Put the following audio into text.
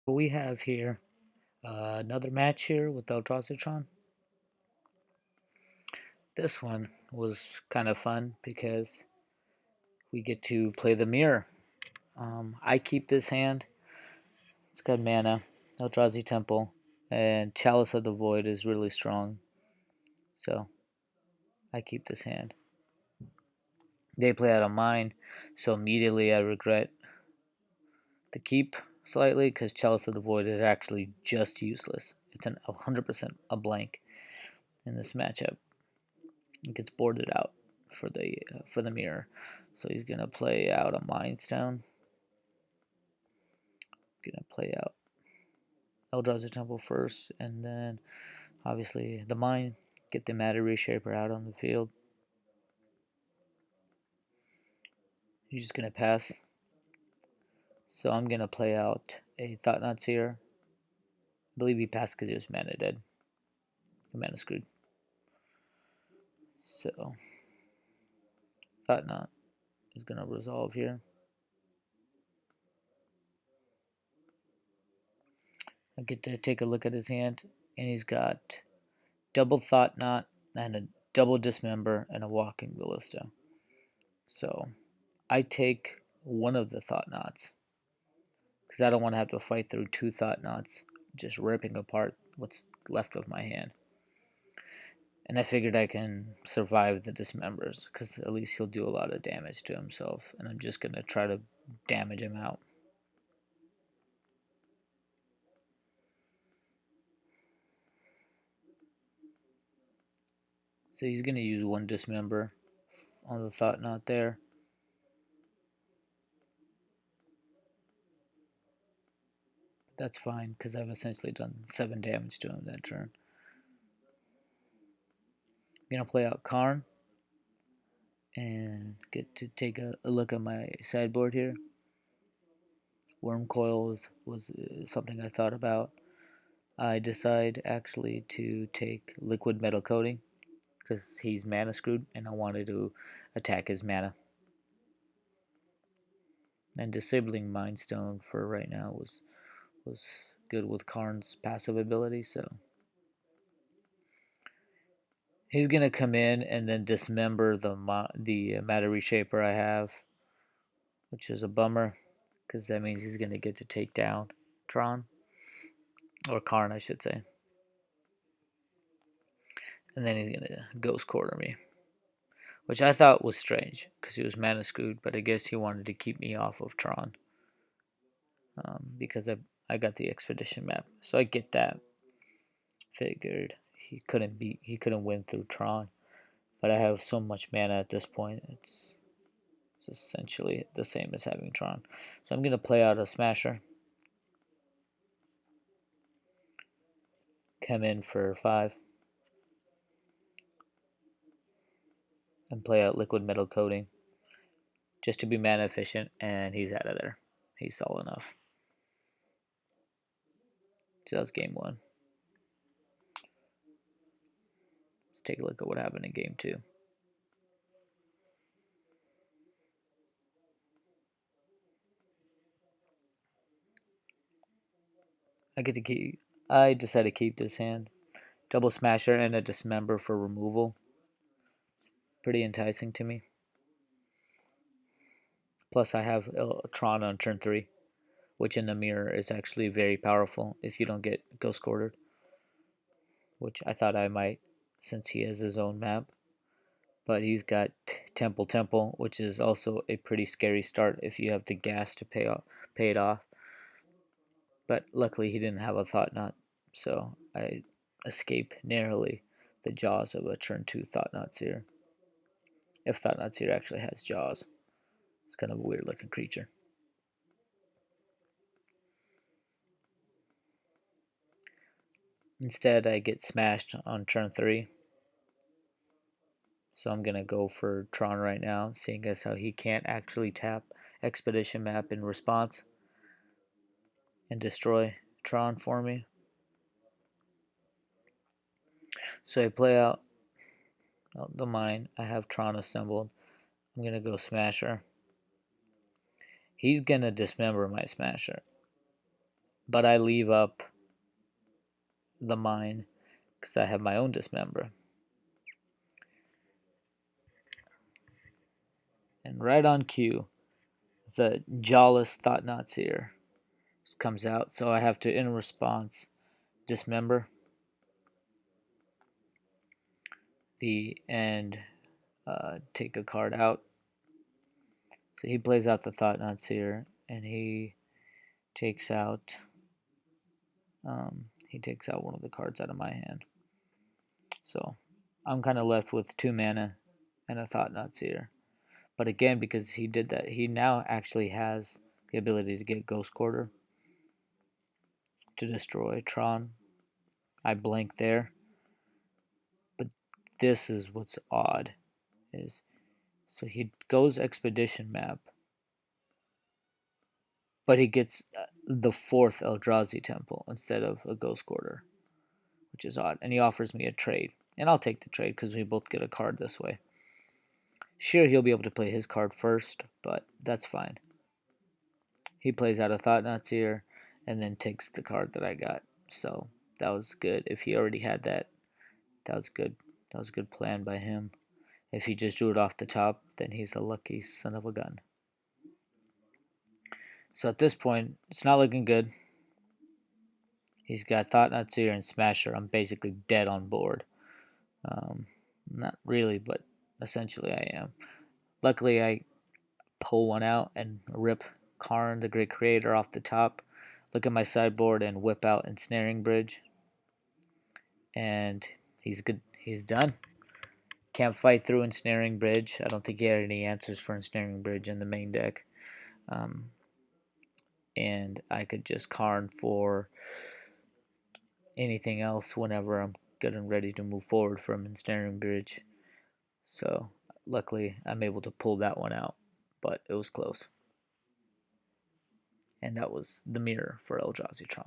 We have here another match here with Tron. This one was kind of fun because we get to play the mirror. I keep this hand. It's got mana, Eldrazi Temple, and Chalice of the Void is really strong. So I keep this hand. They play out of mine, so immediately I regret the keep slightly because Chalice of the Void is actually just useless. It's 100% a blank in this matchup. It gets boarded out for the mirror. So he's gonna play out a Mind Stone. Gonna play out Eldrazi Temple first, and then obviously the Mind. Get the Matter Reshaper out on the field. He's just gonna pass. So I'm gonna play out a Thought-Knot Seer. I believe he passed because he was mana dead. Mana screwed. So Thought-Knot is gonna resolve here. I get to take a look at his hand, and he's got double Thought-Knot and a double Dismember and a Walking Ballista. So I take one of the Thought-Knots because I don't want to have to fight through two Thought-Knots just ripping apart what's left of my hand. And I figured I can survive the Dismembers because at least he'll do a lot of damage to himself, and I'm just going to try to damage him out. So he's going to use one Dismember on the Thought-Knot there. That's fine because I've essentially done 7 damage to him that turn. I'm going to play out Karn and get to take a look at my sideboard here. Worm Coil was something I thought about. I decide actually to take Liquid Metal Coating because he's mana screwed and I wanted to attack his mana. And disabling Mind Stone for right now was good with Karn's passive ability, so he's gonna come in and then dismember the Matter Reshaper I have, which is a bummer because that means he's gonna get to take down Tron or Karn, I should say, and then he's gonna Ghost Quarter me, which I thought was strange because he was mana screwed, but I guess he wanted to keep me off of Tron because I got the expedition map, so I get that. Figured he couldn't win through Tron, but I have so much mana at this point. It's essentially the same as having Tron. So I'm gonna play out a Smasher. Come in for 5 and play out Liquid Metal Coating just to be mana efficient, and he's out of there. He's solid enough. So that's game 1. Let's take a look at what happened in game 2. I decided to keep this hand. Double Smasher and a Dismember for removal. Pretty enticing to me. Plus, I have Tron on turn 3, which in the mirror is actually very powerful if you don't get Ghost Quartered, which I thought I might since he has his own map. But he's got Temple, which is also a pretty scary start if you have the gas to pay it off. But luckily, he didn't have a Thought-Knot, so I escape narrowly the jaws of a turn 2 Thought-Knot Seer. If Thought-Knot Seer actually has jaws, it's kind of a weird looking creature. Instead, I get smashed on turn 3. So I'm going to go for Tron right now, seeing as how he can't actually tap Expedition Map in response and destroy Tron for me. So I play out the mine. I have Tron assembled. I'm going to go Smasher. He's going to dismember my Smasher. but I leave up the mine because I have my own Dismember. And right on cue, the Jawless Thought-Knot Seer comes out, so I have to, in response, Dismember and take a card out. So he plays out the Thought-Knot Seer, and he takes out one of the cards out of my hand. So I'm kind of left with 2 mana and a Thought-Knot Seer. But again, because he did that, he now actually has the ability to get Ghost Quarter to destroy Tron. I blink there. But this is what's odd. So he goes Expedition Map, but he gets the 4th Eldrazi Temple instead of a Ghost Quarter, which is odd. And he offers me a trade. And I'll take the trade because we both get a card this way. Sure, he'll be able to play his card first, but that's fine. He plays out a Thought-Knot Seer and then takes the card that I got. So that was good. If he already had that, that was good. That was a good plan by him. If he just drew it off the top, then he's a lucky son of a gun. So at this point, it's not looking good. He's got Thought-Knot Seer and Smasher. I'm basically dead on board. Not really, but essentially I am. Luckily, I pull one out and rip Karn, the Great Creator, off the top. Look at my sideboard and whip out Ensnaring Bridge. And he's good. He's done. Can't fight through Ensnaring Bridge. I don't think he had any answers for Ensnaring Bridge in the main deck. And I could just Karn for anything else whenever I'm good and ready to move forward from Ensnaring Bridge. So luckily I'm able to pull that one out, but it was close. And that was the mirror for Eldrazi Tron.